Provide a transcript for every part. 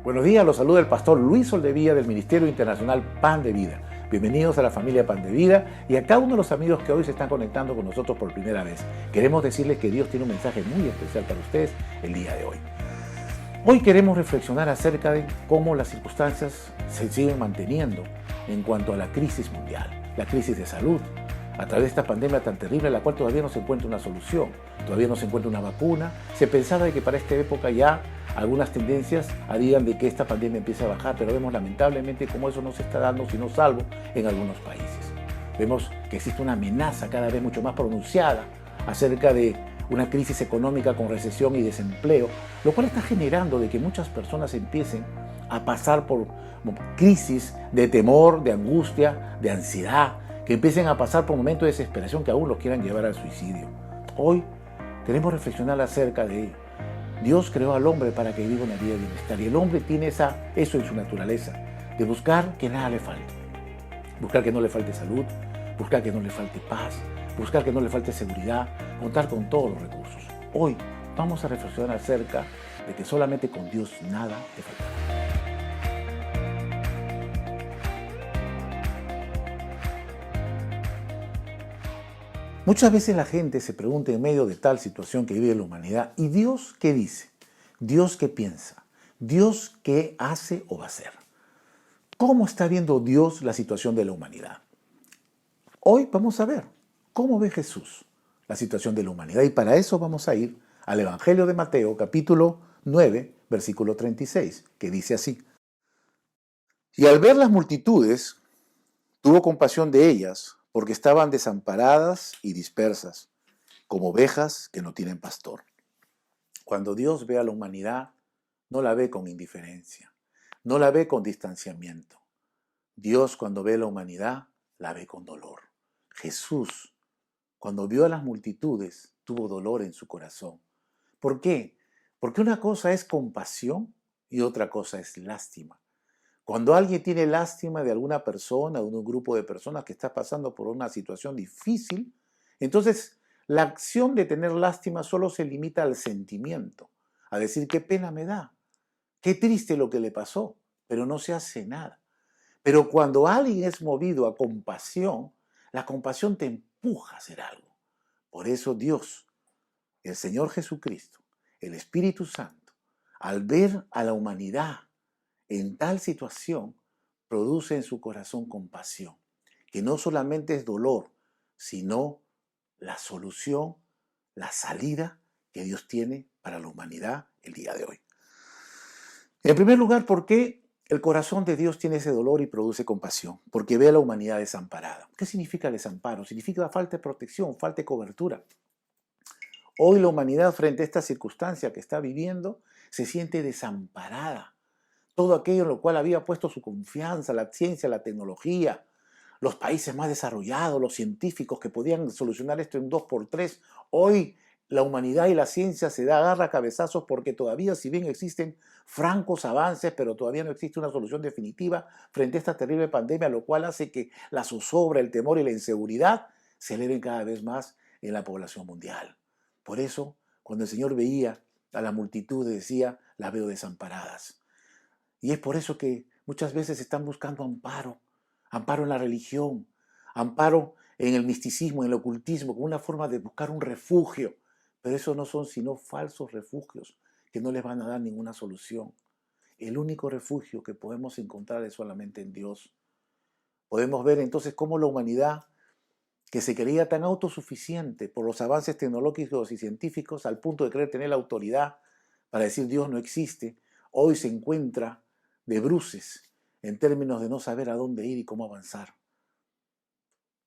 Buenos días, los saluda el pastor Luis Soldevilla del Ministerio Internacional Pan de Vida. Bienvenidos a la familia Pan de Vida y a cada uno de los amigos que hoy se están conectando con nosotros por primera vez. Queremos decirles que Dios tiene un mensaje muy especial para ustedes el día de hoy. Hoy queremos reflexionar acerca de cómo las circunstancias se siguen manteniendo en cuanto a la crisis mundial, la crisis de salud, a través de esta pandemia tan terrible, en la cual todavía no se encuentra una solución, todavía no se encuentra una vacuna. Se pensaba de que para esta época ya algunas tendencias harían de que esta pandemia empiece a bajar, pero vemos lamentablemente cómo eso no se está dando, sino salvo en algunos países. Vemos que existe una amenaza cada vez mucho más pronunciada acerca de una crisis económica con recesión y desempleo, lo cual está generando de que muchas personas empiecen a pasar por crisis de temor, de angustia, de ansiedad, que empiecen a pasar por momentos de desesperación que aún los quieran llevar al suicidio. Hoy queremos reflexionar acerca de ello. Dios creó al hombre para que viva una vida de bienestar y el hombre tiene eso en su naturaleza, de buscar que nada le falte. Buscar que no le falte salud, buscar que no le falte paz, buscar que no le falte seguridad, contar con todos los recursos. Hoy vamos a reflexionar acerca de que solamente con Dios nada te faltará. Muchas veces la gente se pregunta en medio de tal situación que vive la humanidad, ¿y Dios qué dice? ¿Dios qué piensa? ¿Dios qué hace o va a hacer? ¿Cómo está viendo Dios la situación de la humanidad? Hoy vamos a ver cómo ve Jesús la situación de la humanidad y para eso vamos a ir al Evangelio de Mateo, capítulo 9, versículo 36, que dice así. Y al ver las multitudes, tuvo compasión de ellas, porque estaban desamparadas y dispersas, como ovejas que no tienen pastor. Cuando Dios ve a la humanidad, no la ve con indiferencia, no la ve con distanciamiento. Dios, cuando ve a la humanidad, la ve con dolor. Jesús, cuando vio a las multitudes, tuvo dolor en su corazón. ¿Por qué? Porque una cosa es compasión y otra cosa es lástima. Cuando alguien tiene lástima de alguna persona, de un grupo de personas que está pasando por una situación difícil, entonces la acción de tener lástima solo se limita al sentimiento, a decir qué pena me da, qué triste lo que le pasó, pero no se hace nada. Pero cuando alguien es movido a compasión, la compasión te empuja a hacer algo. Por eso Dios, el Señor Jesucristo, el Espíritu Santo, al ver a la humanidad en tal situación, produce en su corazón compasión, que no solamente es dolor, sino la solución, la salida que Dios tiene para la humanidad el día de hoy. En primer lugar, ¿por qué el corazón de Dios tiene ese dolor y produce compasión? Porque ve a la humanidad desamparada. ¿Qué significa desamparo? Significa falta de protección, falta de cobertura. Hoy la humanidad frente a esta circunstancia que está viviendo se siente desamparada. Todo aquello en lo cual había puesto su confianza, la ciencia, la tecnología, los países más desarrollados, los científicos que podían solucionar esto en 2x3. Hoy la humanidad y la ciencia se agarra a cabezazos porque todavía, si bien existen francos avances, pero todavía no existe una solución definitiva frente a esta terrible pandemia, lo cual hace que la zozobra, el temor y la inseguridad se eleven cada vez más en la población mundial. Por eso, cuando el Señor veía a la multitud, decía, las veo desamparadas. Y es por eso que muchas veces están buscando amparo, amparo en la religión, amparo en el misticismo, en el ocultismo, como una forma de buscar un refugio. Pero eso no son sino falsos refugios que no les van a dar ninguna solución. El único refugio que podemos encontrar es solamente en Dios. Podemos ver entonces cómo la humanidad, que se creía tan autosuficiente por los avances tecnológicos y científicos al punto de creer tener la autoridad para decir Dios no existe, hoy se encuentra de bruces en términos de no saber a dónde ir y cómo avanzar.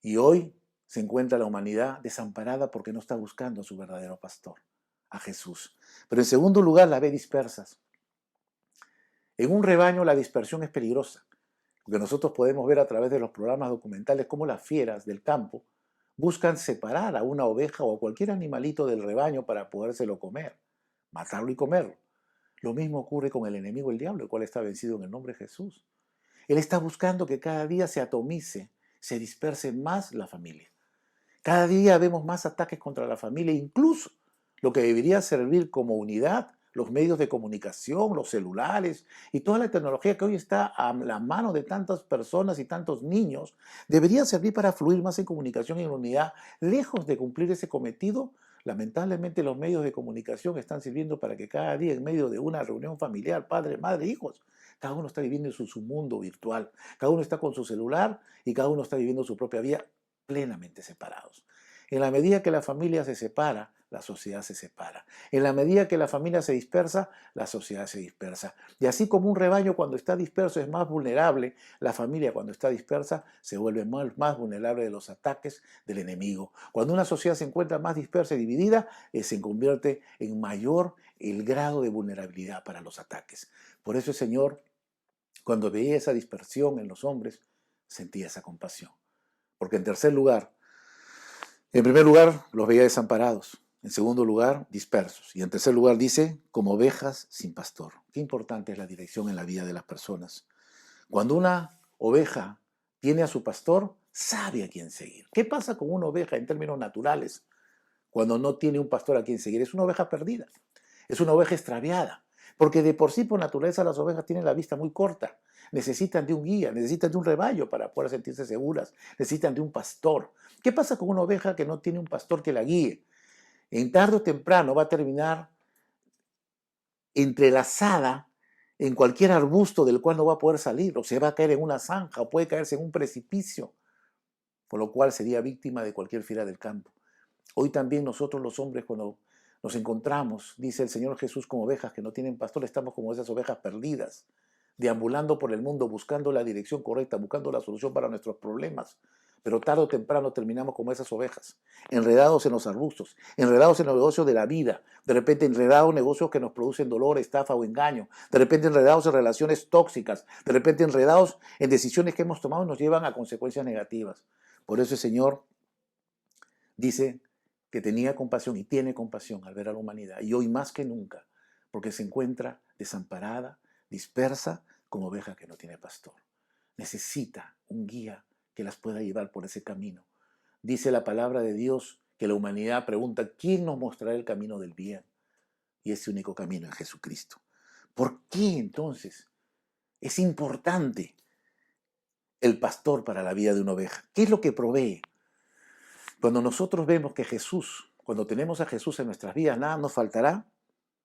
Y hoy se encuentra la humanidad desamparada porque no está buscando a su verdadero pastor, a Jesús. Pero en segundo lugar la ve dispersas. En un rebaño la dispersión es peligrosa, porque nosotros podemos ver a través de los programas documentales cómo las fieras del campo buscan separar a una oveja o a cualquier animalito del rebaño para podérselo comer, matarlo y comerlo. Lo mismo ocurre con el enemigo, el diablo, el cual está vencido en el nombre de Jesús. Él está buscando que cada día se atomice, se disperse más la familia. Cada día vemos más ataques contra la familia, incluso lo que debería servir como unidad, los medios de comunicación, los celulares y toda la tecnología que hoy está a la mano de tantas personas y tantos niños, debería servir para fluir más en comunicación y en unidad. Lejos de cumplir ese cometido, lamentablemente los medios de comunicación están sirviendo para que cada día en medio de una reunión familiar, padre, madre, hijos, cada uno está viviendo su mundo virtual, cada uno está con su celular y cada uno está viviendo su propia vida plenamente separados. En la medida que la familia se separa, la sociedad se separa. En la medida que la familia se dispersa, la sociedad se dispersa. Y así como un rebaño cuando está disperso es más vulnerable, la familia cuando está dispersa se vuelve más vulnerable de los ataques del enemigo. Cuando una sociedad se encuentra más dispersa y dividida, se convierte en mayor el grado de vulnerabilidad para los ataques. Por eso el Señor, cuando veía esa dispersión en los hombres, sentía esa compasión. Porque en primer lugar, los veía desamparados. En segundo lugar, dispersos. Y en tercer lugar dice, como ovejas sin pastor. Qué importante es la dirección en la vida de las personas. Cuando una oveja tiene a su pastor, sabe a quién seguir. ¿Qué pasa con una oveja en términos naturales cuando no tiene un pastor a quien seguir? Es una oveja perdida. Es una oveja extraviada. Porque de por sí, por naturaleza, las ovejas tienen la vista muy corta. Necesitan de un guía, necesitan de un rebaño para poder sentirse seguras. Necesitan de un pastor. ¿Qué pasa con una oveja que no tiene un pastor que la guíe? En tarde o temprano va a terminar entrelazada en cualquier arbusto del cual no va a poder salir, o se va a caer en una zanja, o puede caerse en un precipicio, por lo cual sería víctima de cualquier fiera del campo. Hoy también nosotros los hombres, cuando nos encontramos, dice el Señor Jesús, como ovejas que no tienen pastor, estamos como esas ovejas perdidas, deambulando por el mundo, buscando la dirección correcta, buscando la solución para nuestros problemas. Pero tarde o temprano terminamos como esas ovejas, enredados en los arbustos, enredados en los negocios de la vida, de repente enredados en negocios que nos producen dolor, estafa o engaño, de repente enredados en relaciones tóxicas, de repente enredados en decisiones que hemos tomado y nos llevan a consecuencias negativas. Por eso el Señor dice que tenía compasión y tiene compasión al ver a la humanidad, y hoy más que nunca, porque se encuentra desamparada, dispersa, como oveja que no tiene pastor. Necesita un guía que las pueda llevar por ese camino. Dice la palabra de Dios que la humanidad pregunta, ¿quién nos mostrará el camino del bien? Y ese único camino es Jesucristo. ¿Por qué entonces es importante el pastor para la vida de una oveja? ¿Qué es lo que provee? Cuando nosotros vemos que cuando tenemos a Jesús en nuestras vidas, nada nos faltará,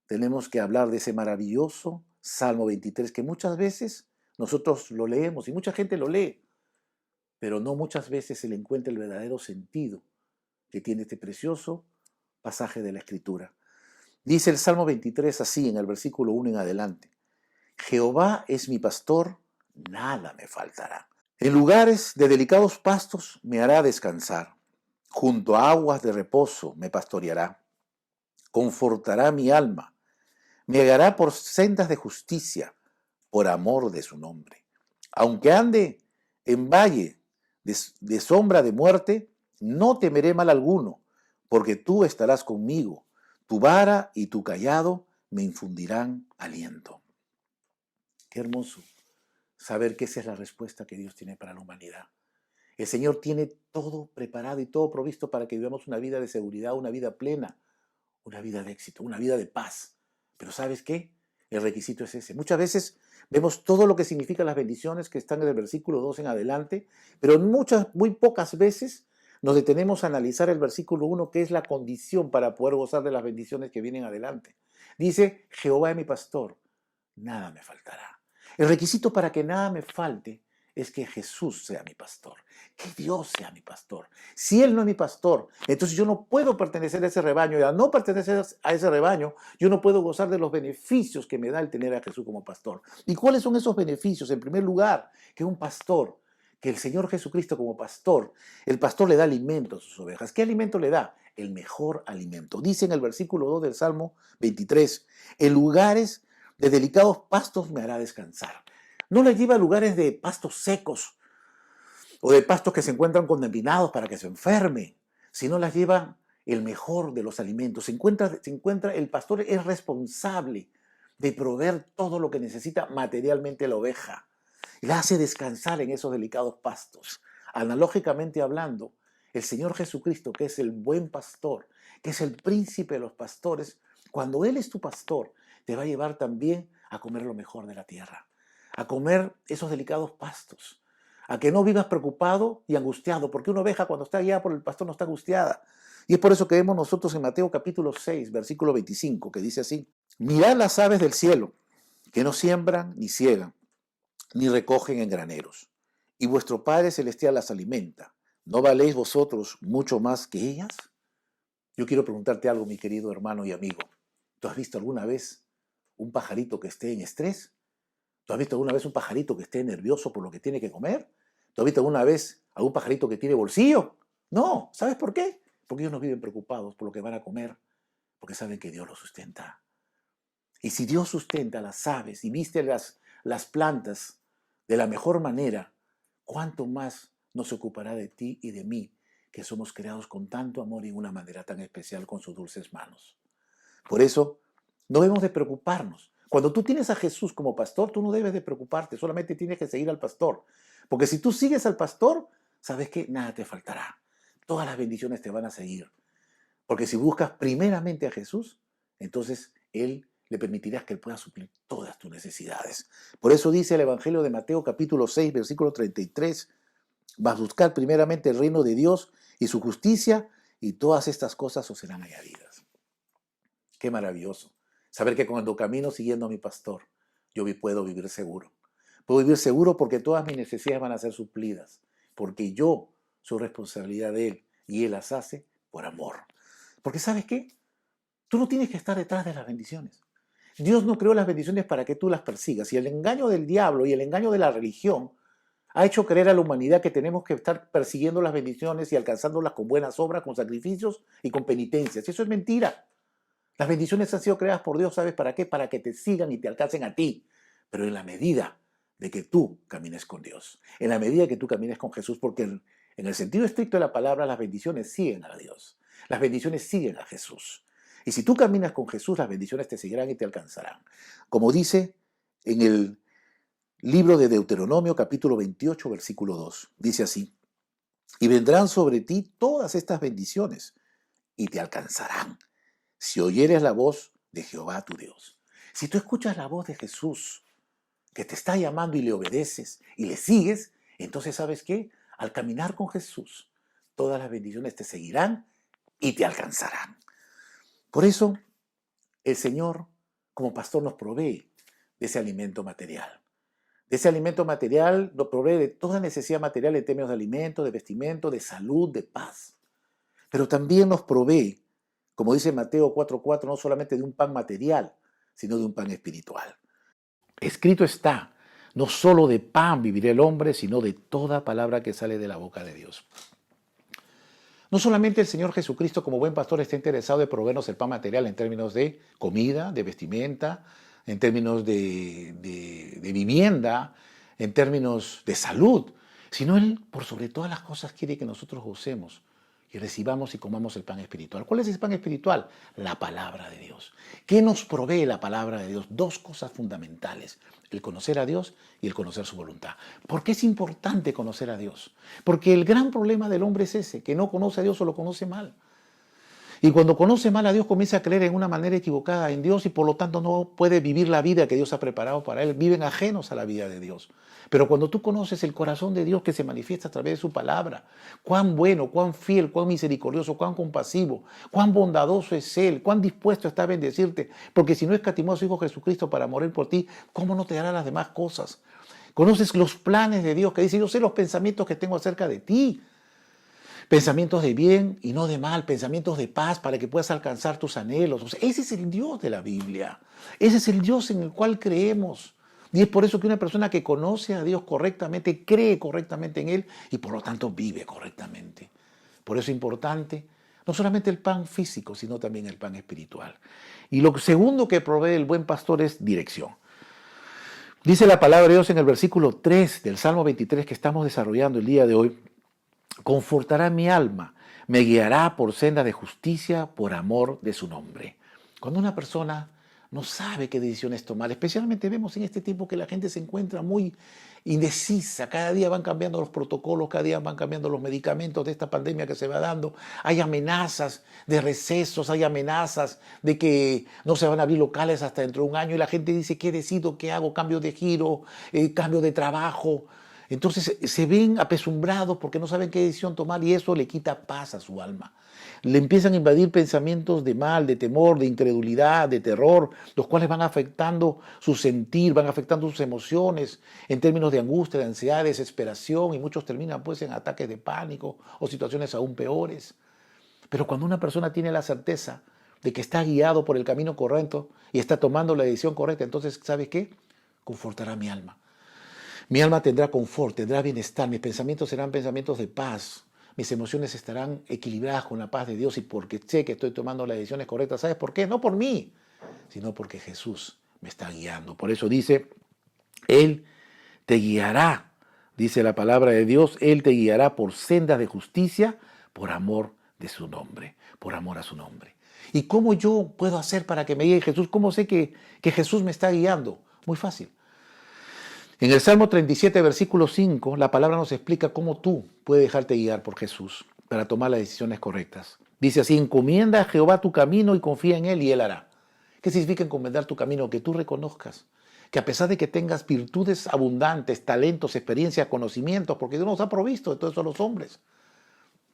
tenemos que hablar de ese maravilloso Salmo 23, que muchas veces nosotros lo leemos y mucha gente lo lee, pero no muchas veces se le encuentra el verdadero sentido que tiene este precioso pasaje de la Escritura. Dice el Salmo 23 así, en el versículo 1 en adelante: Jehová es mi pastor, nada me faltará. En lugares de delicados pastos me hará descansar. Junto a aguas de reposo me pastoreará. Confortará mi alma. Me guiará por sendas de justicia, por amor de su nombre. Aunque ande en valle de sombra de muerte, no temeré mal alguno, porque tú estarás conmigo. Tu vara y tu cayado me infundirán aliento. Qué hermoso saber que esa es la respuesta que Dios tiene para la humanidad. El Señor tiene todo preparado y todo provisto para que vivamos una vida de seguridad, una vida plena, una vida de éxito, una vida de paz. Pero ¿sabes qué? El requisito es ese. Muchas veces vemos todo lo que significan las bendiciones que están en el versículo 2 en adelante, pero muy pocas veces nos detenemos a analizar el versículo 1, que es la condición para poder gozar de las bendiciones que vienen adelante. Dice, Jehová es mi pastor, nada me faltará. El requisito para que nada me falte es que Jesús sea mi pastor, que Dios sea mi pastor. Si Él no es mi pastor, entonces yo no puedo pertenecer a ese rebaño, y al no pertenecer a ese rebaño, yo no puedo gozar de los beneficios que me da el tener a Jesús como pastor. ¿Y cuáles son esos beneficios? En primer lugar, que un pastor, que el Señor Jesucristo como pastor, el pastor le da alimento a sus ovejas. ¿Qué alimento le da? El mejor alimento. Dice en el versículo 2 del Salmo 23, en lugares de delicados pastos me hará descansar. No le lleva a lugares de pastos secos o de pastos que se encuentran contaminados para que se enferme, sino las lleva el mejor de los alimentos. El pastor es responsable de proveer todo lo que necesita materialmente la oveja y la hace descansar en esos delicados pastos. Analógicamente hablando, el Señor Jesucristo, que es el buen pastor, que es el príncipe de los pastores, cuando Él es tu pastor, te va a llevar también a comer lo mejor de la tierra, a comer esos delicados pastos, a que no vivas preocupado y angustiado, porque una oveja cuando está guiada por el pastor no está angustiada. Y es por eso que vemos nosotros en Mateo capítulo 6, versículo 25, que dice así: mirad las aves del cielo, que no siembran ni ciegan, ni recogen en graneros, y vuestro Padre Celestial las alimenta. ¿No valéis vosotros mucho más que ellas? Yo quiero preguntarte algo, mi querido hermano y amigo. ¿Tú has visto alguna vez un pajarito que esté en estrés? ¿Tú has visto alguna vez un pajarito que esté nervioso por lo que tiene que comer? ¿Tú has visto alguna vez algún pajarito que tiene bolsillo? No, ¿sabes por qué? Porque ellos no viven preocupados por lo que van a comer, porque saben que Dios los sustenta. Y si Dios sustenta las aves y viste las plantas de la mejor manera, ¿cuánto más nos ocupará de ti y de mí, que somos creados con tanto amor y de una manera tan especial con sus dulces manos? Por eso, no debemos de preocuparnos. Cuando tú tienes a Jesús como pastor, tú no debes de preocuparte, solamente tienes que seguir al pastor. Porque si tú sigues al pastor, sabes que nada te faltará. Todas las bendiciones te van a seguir. Porque si buscas primeramente a Jesús, entonces Él le permitirás que Él pueda suplir todas tus necesidades. Por eso dice el Evangelio de Mateo capítulo 6, versículo 33, vas a buscar primeramente el reino de Dios y su justicia, y todas estas cosas os serán añadidas. Qué maravilloso saber que cuando camino siguiendo a mi pastor, yo puedo vivir seguro. Puedo vivir seguro porque todas mis necesidades van a ser suplidas, porque yo soy responsabilidad de Él y Él las hace por amor. Porque ¿sabes qué? Tú no tienes que estar detrás de las bendiciones. Dios no creó las bendiciones para que tú las persigas. Y el engaño del diablo y el engaño de la religión ha hecho creer a la humanidad que tenemos que estar persiguiendo las bendiciones y alcanzándolas con buenas obras, con sacrificios y con penitencias. Y eso es mentira. Las bendiciones han sido creadas por Dios, ¿sabes para qué? Para que te sigan y te alcancen a ti. Pero en la medida de que tú camines con Dios, en la medida que tú camines con Jesús, porque en el sentido estricto de la palabra, las bendiciones siguen a Dios. Las bendiciones siguen a Jesús. Y si tú caminas con Jesús, las bendiciones te seguirán y te alcanzarán. Como dice en el libro de Deuteronomio, capítulo 28, versículo 2. Dice así: y vendrán sobre ti todas estas bendiciones y te alcanzarán si oyeres la voz de Jehová tu Dios. Si tú escuchas la voz de Jesús, que te está llamando y le obedeces y le sigues, entonces ¿sabes qué? Al caminar con Jesús, todas las bendiciones te seguirán y te alcanzarán. Por eso, el Señor, como pastor, nos provee de ese alimento material. De ese alimento material nos provee de toda necesidad material en términos de alimento, de vestimento, de salud, de paz. Pero también nos provee, como dice Mateo 4:4, no solamente de un pan material, sino de un pan espiritual. Escrito está: no solo de pan vivirá el hombre, sino de toda palabra que sale de la boca de Dios. No solamente el Señor Jesucristo como buen pastor está interesado en proveernos el pan material en términos de comida, de vestimenta, en términos de vivienda, en términos de salud, sino Él, por sobre todas las cosas, quiere que nosotros gocemos y recibamos y comamos el pan espiritual. ¿Cuál es ese pan espiritual? La palabra de Dios. ¿Qué nos provee la palabra de Dios? Dos cosas fundamentales: el conocer a Dios y el conocer su voluntad. ¿Por qué es importante conocer a Dios? Porque el gran problema del hombre es ese, que no conoce a Dios o lo conoce mal. Y cuando conoce mal a Dios, comienza a creer en una manera equivocada en Dios y por lo tanto no puede vivir la vida que Dios ha preparado para él. Viven ajenos a la vida de Dios. Pero cuando tú conoces el corazón de Dios que se manifiesta a través de su palabra, cuán bueno, cuán fiel, cuán misericordioso, cuán compasivo, cuán bondadoso es Él, cuán dispuesto está a bendecirte, porque si no escatimó a su Hijo Jesucristo para morir por ti, ¿cómo no te dará las demás cosas? Conoces los planes de Dios que dice: yo sé los pensamientos que tengo acerca de ti. Pensamientos de bien y no de mal, pensamientos de paz para que puedas alcanzar tus anhelos. O sea, ese es el Dios de la Biblia. Ese es el Dios en el cual creemos. Y es por eso que una persona que conoce a Dios correctamente, cree correctamente en Él y por lo tanto vive correctamente. Por eso es importante no solamente el pan físico, sino también el pan espiritual. Y lo segundo que provee el buen pastor es dirección. Dice la palabra de Dios en el versículo 3 del Salmo 23 que estamos desarrollando el día de hoy: confortará mi alma, me guiará por senda de justicia por amor de su nombre. Cuando una persona no sabe qué decisiones tomar. Especialmente vemos en este tiempo que la gente se encuentra muy indecisa. Cada día van cambiando los protocolos, cada día van cambiando los medicamentos de esta pandemia que se va dando. Hay amenazas de recesos, hay amenazas de que no se van a abrir locales hasta dentro de un año y la gente dice, ¿qué decido? ¿Qué hago? ¿Cambio de giro? ¿Cambio de trabajo? Entonces se ven apesumbrados porque no saben qué decisión tomar y eso le quita paz a su alma. Le empiezan a invadir pensamientos de mal, de temor, de incredulidad, de terror, los cuales van afectando su sentir, van afectando sus emociones en términos de angustia, de ansiedad, de desesperación y muchos terminan pues en ataques de pánico o situaciones aún peores. Pero cuando una persona tiene la certeza de que está guiado por el camino correcto y está tomando la decisión correcta, entonces, ¿sabes qué? Confortará mi alma. Mi alma tendrá confort, tendrá bienestar, mis pensamientos serán pensamientos de paz, mis emociones estarán equilibradas con la paz de Dios y porque sé que estoy tomando las decisiones correctas. ¿Sabes por qué? No por mí, sino porque Jesús me está guiando. Por eso dice, Él te guiará, dice la palabra de Dios, Él te guiará por sendas de justicia, por amor de su nombre, por amor a su nombre. ¿Y cómo yo puedo hacer para que me guíe Jesús? ¿Cómo sé que Jesús me está guiando? Muy fácil. En el Salmo 37, versículo 5, la palabra nos explica cómo tú puedes dejarte guiar por Jesús para tomar las decisiones correctas. Dice así, encomienda a Jehová tu camino y confía en Él y Él hará. ¿Qué significa encomendar tu camino? Que tú reconozcas que a pesar de que tengas virtudes abundantes, talentos, experiencias, conocimientos, porque Dios nos ha provisto de todo eso a los hombres,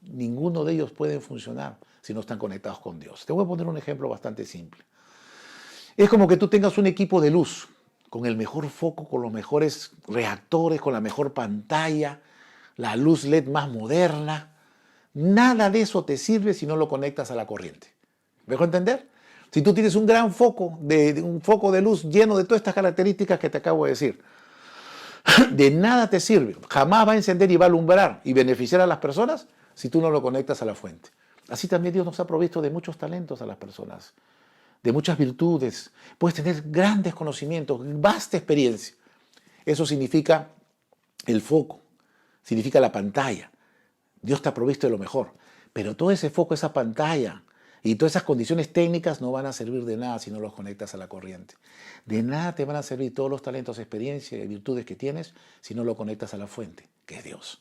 ninguno de ellos puede funcionar si no están conectados con Dios. Te voy a poner un ejemplo bastante simple. Es como que tú tengas un equipo de luz con el mejor foco, con los mejores reactores, con la mejor pantalla, la luz LED más moderna. Nada de eso te sirve si no lo conectas a la corriente. ¿Me dejo entender? Si tú tienes un gran foco, un foco de luz lleno de todas estas características que te acabo de decir, de nada te sirve. Jamás va a encender y va a alumbrar y beneficiar a las personas si tú no lo conectas a la fuente. Así también Dios nos ha provisto de muchos talentos a las personas, de muchas virtudes. Puedes tener grandes conocimientos, vasta experiencia. Eso significa el foco, significa la pantalla. Dios te ha provisto de lo mejor. Pero todo ese foco, esa pantalla y todas esas condiciones técnicas no van a servir de nada si no los conectas a la corriente. De nada te van a servir todos los talentos, experiencias y virtudes que tienes si no lo conectas a la fuente, que es Dios.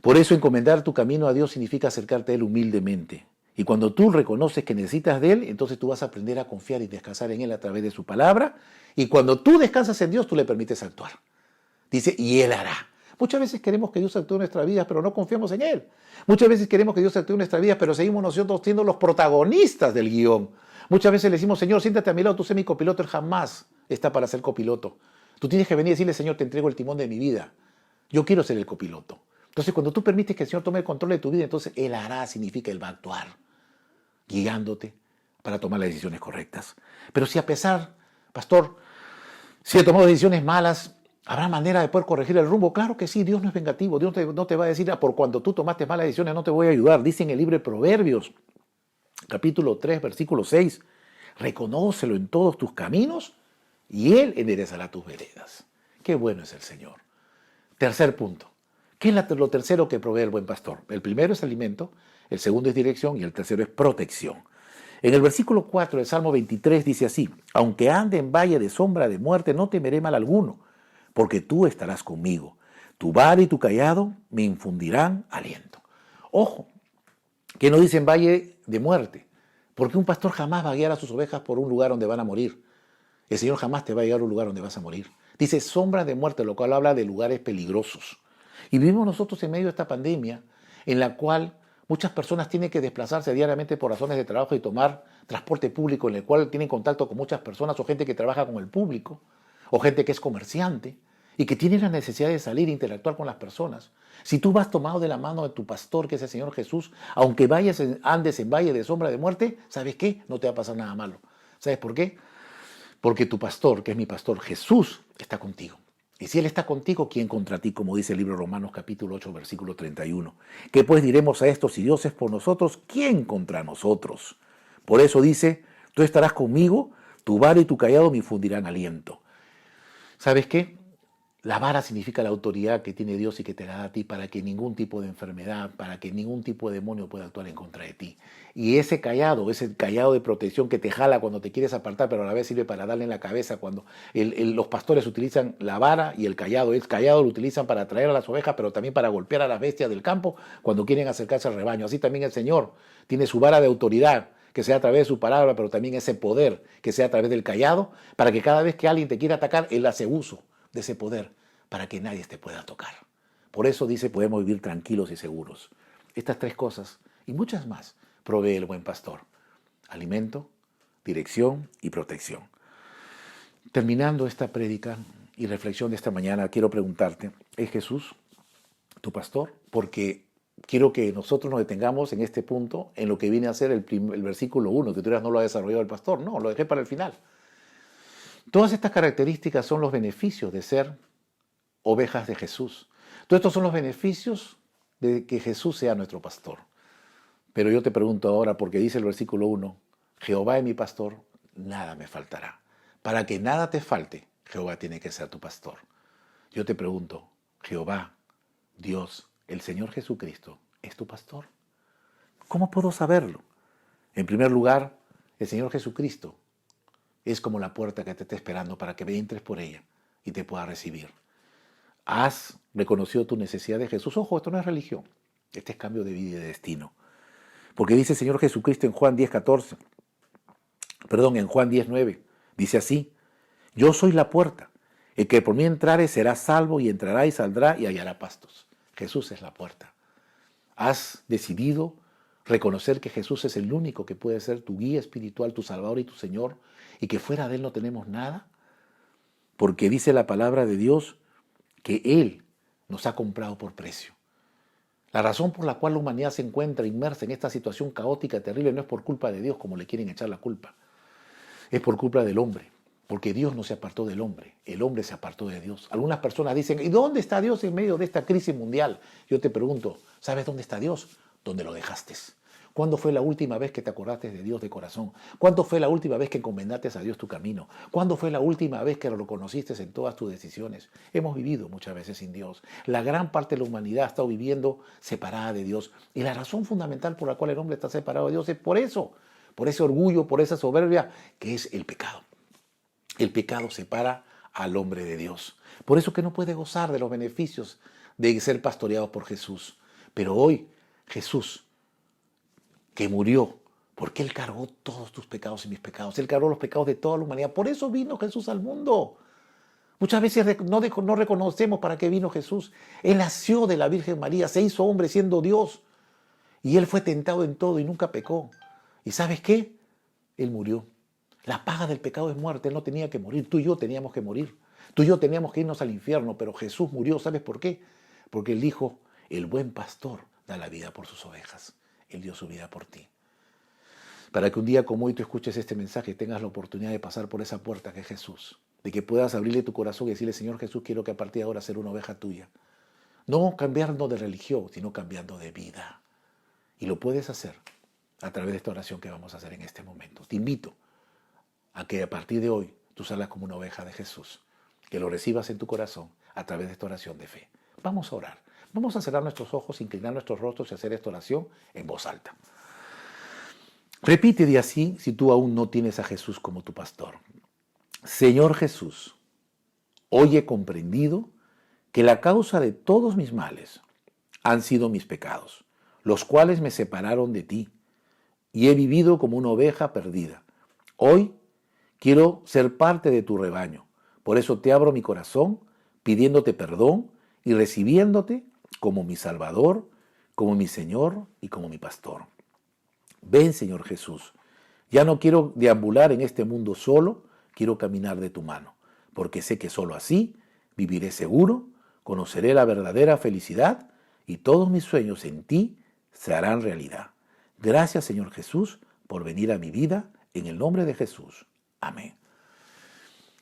Por eso encomendar tu camino a Dios significa acercarte a Él humildemente. Y cuando tú reconoces que necesitas de Él, entonces tú vas a aprender a confiar y descansar en Él a través de su palabra. Y cuando tú descansas en Dios, tú le permites actuar. Dice, y Él hará. Muchas veces queremos que Dios actúe en nuestra vida, pero no confiamos en Él. Muchas veces queremos que Dios actúe en nuestra vida, pero seguimos nosotros siendo los protagonistas del guión. Muchas veces le decimos, Señor, siéntate a mi lado, tú sé mi copiloto. Él jamás está para ser copiloto. Tú tienes que venir y decirle, Señor, te entrego el timón de mi vida. Yo quiero ser el copiloto. Entonces, cuando tú permites que el Señor tome el control de tu vida, entonces Él hará, significa Él va a actuar, guiándote para tomar las decisiones correctas. Pero si a pesar, pastor, si he tomado decisiones malas, ¿habrá manera de poder corregir el rumbo? Claro que sí, Dios no es vengativo. Dios no te va a decir, por cuando tú tomaste malas decisiones no te voy a ayudar. Dice en el libro de Proverbios, capítulo 3, versículo 6, reconócelo en todos tus caminos y Él enderezará tus veredas. Qué bueno es el Señor. Tercer punto. ¿Qué es lo tercero que provee el buen pastor? El primero es alimento, el segundo es dirección y el tercero es protección. En el versículo 4 del Salmo 23 dice así, aunque ande en valle de sombra de muerte, no temeré mal alguno, porque tú estarás conmigo. Tu vara y tu cayado me infundirán aliento. Ojo, que no dice en valle de muerte, porque un pastor jamás va a guiar a sus ovejas por un lugar donde van a morir. El Señor jamás te va a guiar a un lugar donde vas a morir. Dice sombra de muerte, lo cual habla de lugares peligrosos. Y vivimos nosotros en medio de esta pandemia en la cual muchas personas tienen que desplazarse diariamente por razones de trabajo y tomar transporte público en el cual tienen contacto con muchas personas o gente que trabaja con el público o gente que es comerciante y que tiene la necesidad de salir e interactuar con las personas. Si tú vas tomado de la mano de tu pastor, que es el Señor Jesús, aunque andes en valle de sombra de muerte, ¿sabes qué? No te va a pasar nada malo. ¿Sabes por qué? Porque tu pastor, que es mi pastor, Jesús, está contigo. Y si Él está contigo, ¿quién contra ti? Como dice el libro de Romanos capítulo 8, versículo 31. ¿Qué pues diremos a esto? Si Dios es por nosotros, ¿quién contra nosotros? Por eso dice, tú estarás conmigo, tu vara y tu cayado me infundirán aliento. ¿Sabes qué? La vara significa la autoridad que tiene Dios y que te la da a ti para que ningún tipo de enfermedad, para que ningún tipo de demonio pueda actuar en contra de ti. Y ese callado de protección que te jala cuando te quieres apartar, pero a la vez sirve para darle en la cabeza cuando los pastores utilizan la vara y el callado. El callado lo utilizan para atraer a las ovejas, pero también para golpear a las bestias del campo cuando quieren acercarse al rebaño. Así también el Señor tiene su vara de autoridad, que sea a través de su palabra, pero también ese poder, que sea a través del callado, para que cada vez que alguien te quiera atacar, Él hace uso de ese poder para que nadie te pueda tocar. Por eso dice, podemos vivir tranquilos y seguros. Estas tres cosas y muchas más provee el buen pastor: alimento, dirección y protección. Terminando esta prédica y reflexión de esta mañana, quiero preguntarte, ¿es Jesús tu pastor? Porque quiero que nosotros nos detengamos en este punto, en lo que viene a ser el versículo 1, que tú dirás, no lo ha desarrollado el pastor. No, lo dejé para el final. Todas estas características son los beneficios de ser ovejas de Jesús. Todos estos son los beneficios de que Jesús sea nuestro pastor. Pero yo te pregunto ahora, porque dice el versículo 1, Jehová es mi pastor, nada me faltará. Para que nada te falte, Jehová tiene que ser tu pastor. Yo te pregunto, Jehová, Dios, el Señor Jesucristo, ¿es tu pastor? ¿Cómo puedo saberlo? En primer lugar, el Señor Jesucristo es como la puerta que te está esperando para que entres por ella y te pueda recibir. ¿Has reconocido tu necesidad de Jesús? Ojo, esto no es religión. Este es cambio de vida y de destino. Porque dice el Señor Jesucristo en Juan 10:9. Dice así, yo soy la puerta. El que por mí entrare será salvo y entrará y saldrá y hallará pastos. Jesús es la puerta. ¿Has decidido reconocer que Jesús es el único que puede ser tu guía espiritual, tu Salvador y tu Señor, y que fuera de Él no tenemos nada? Porque dice la palabra de Dios que Él nos ha comprado por precio. La razón por la cual la humanidad se encuentra inmersa en esta situación caótica, terrible, no es por culpa de Dios, como le quieren echar la culpa. Es por culpa del hombre, porque Dios no se apartó del hombre, el hombre se apartó de Dios. Algunas personas dicen, ¿y dónde está Dios en medio de esta crisis mundial? Yo te pregunto, ¿sabes dónde está Dios? ¿Dónde lo dejaste? ¿Cuándo fue la última vez que te acordaste de Dios de corazón? ¿Cuándo fue la última vez que encomendaste a Dios tu camino? ¿Cuándo fue la última vez que lo reconociste en todas tus decisiones? Hemos vivido muchas veces sin Dios. La gran parte de la humanidad ha estado viviendo separada de Dios. Y la razón fundamental por la cual el hombre está separado de Dios es por eso, por ese orgullo, por esa soberbia, que es el pecado. El pecado separa al hombre de Dios. Por eso que no puede gozar de los beneficios de ser pastoreado por Jesús. Pero hoy Jesús, que murió, porque Él cargó todos tus pecados y mis pecados. Él cargó los pecados de toda la humanidad. Por eso vino Jesús al mundo. Muchas veces no reconocemos para qué vino Jesús. Él nació de la Virgen María, se hizo hombre siendo Dios. Y Él fue tentado en todo y nunca pecó. ¿Y sabes qué? Él murió. La paga del pecado es muerte. Él no tenía que morir. Tú y yo teníamos que morir. Tú y yo teníamos que irnos al infierno. Pero Jesús murió. ¿Sabes por qué? Porque Él dijo, el buen pastor da la vida por sus ovejas. Él dio su vida por ti. Para que un día como hoy tú escuches este mensaje, tengas la oportunidad de pasar por esa puerta que es Jesús. De que puedas abrirle tu corazón y decirle, Señor Jesús, quiero que a partir de ahora ser una oveja tuya. No cambiando de religión, sino cambiando de vida. Y lo puedes hacer a través de esta oración que vamos a hacer en este momento. Te invito a que a partir de hoy tú salgas como una oveja de Jesús. Que lo recibas en tu corazón a través de esta oración de fe. Vamos a orar. Vamos a cerrar nuestros ojos, inclinar nuestros rostros y hacer esta oración en voz alta. Repite de así si tú aún no tienes a Jesús como tu pastor. Señor Jesús, hoy he comprendido que la causa de todos mis males han sido mis pecados, los cuales me separaron de ti, y he vivido como una oveja perdida. Hoy quiero ser parte de tu rebaño. Por eso te abro mi corazón, pidiéndote perdón y recibiéndote como mi Salvador, como mi Señor y como mi pastor. Ven, Señor Jesús. Ya no quiero deambular en este mundo solo, quiero caminar de tu mano, porque sé que solo así viviré seguro, conoceré la verdadera felicidad y todos mis sueños en ti se harán realidad. Gracias, Señor Jesús, por venir a mi vida, en el nombre de Jesús. Amén.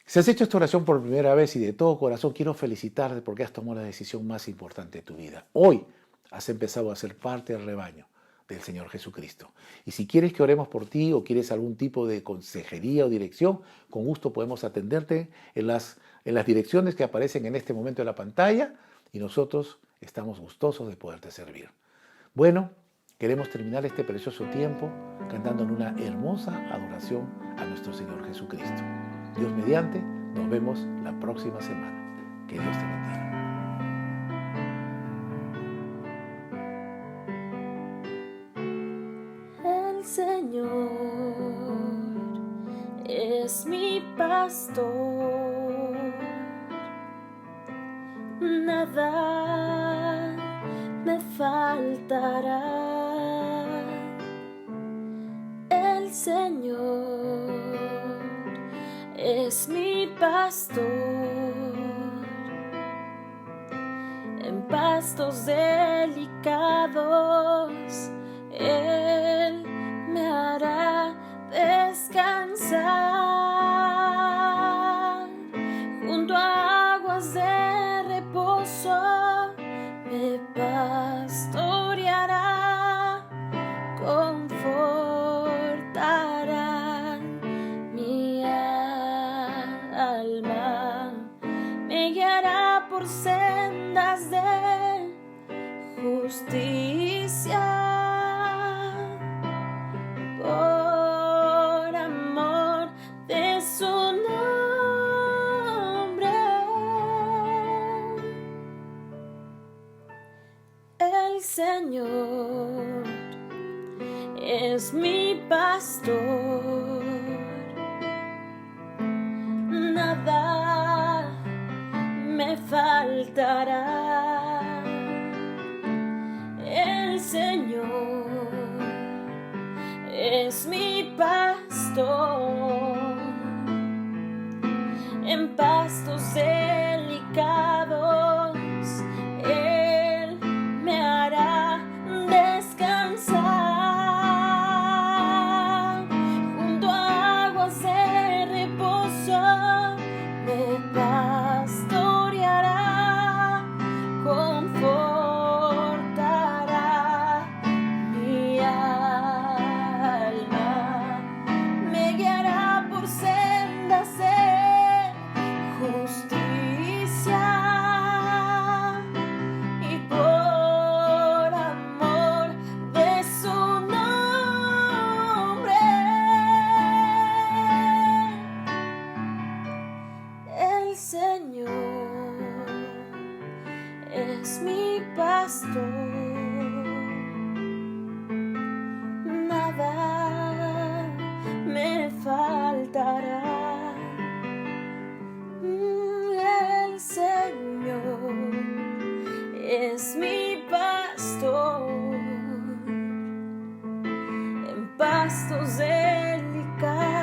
Si has hecho esta oración por primera vez y de todo corazón, quiero felicitarte porque has tomado la decisión más importante de tu vida. Hoy has empezado a ser parte del rebaño del Señor Jesucristo. Y si quieres que oremos por ti o quieres algún tipo de consejería o dirección, con gusto podemos atenderte en las direcciones que aparecen en este momento en la pantalla y nosotros estamos gustosos de poderte servir. Bueno, queremos terminar este precioso tiempo cantando en una hermosa adoración a nuestro Señor Jesucristo. Dios mediante, nos vemos la próxima semana. Que Dios te bendiga. El Señor es mi pastor, nada me faltará. El Señor es mi pastor, en pastos delicados Él me hará descansar, junto a aguas de reposo me pastoreará, confortará mi alma, me guiará por sendas de justicia, por amor de su nombre. El Señor es mi pastor, nada me faltará. El Señor es mi pastor, en pastos delicados Él me hará descansar, junto a aguas de reposo me pastoreará, confortará mi alma, me guiará por sendas de justicia y por amor de su nombre. El Señor es mi pastor, nada me faltará. El Señor es mi pastor, en pastos delicados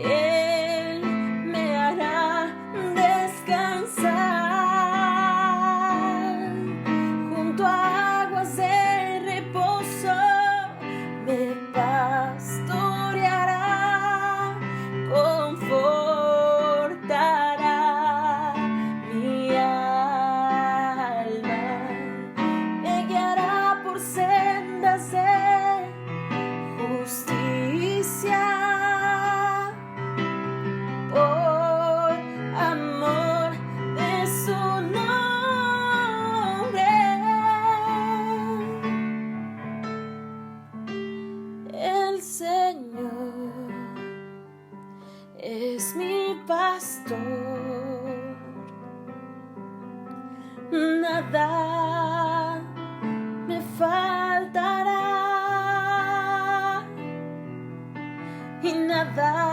Él me hará descansar, junto a aguas de reposo me pastoreará, confortará mi alma, me guiará por sendas de justicia, por amor de su nombre. El Señor es mi pastor, nada me faltará y nada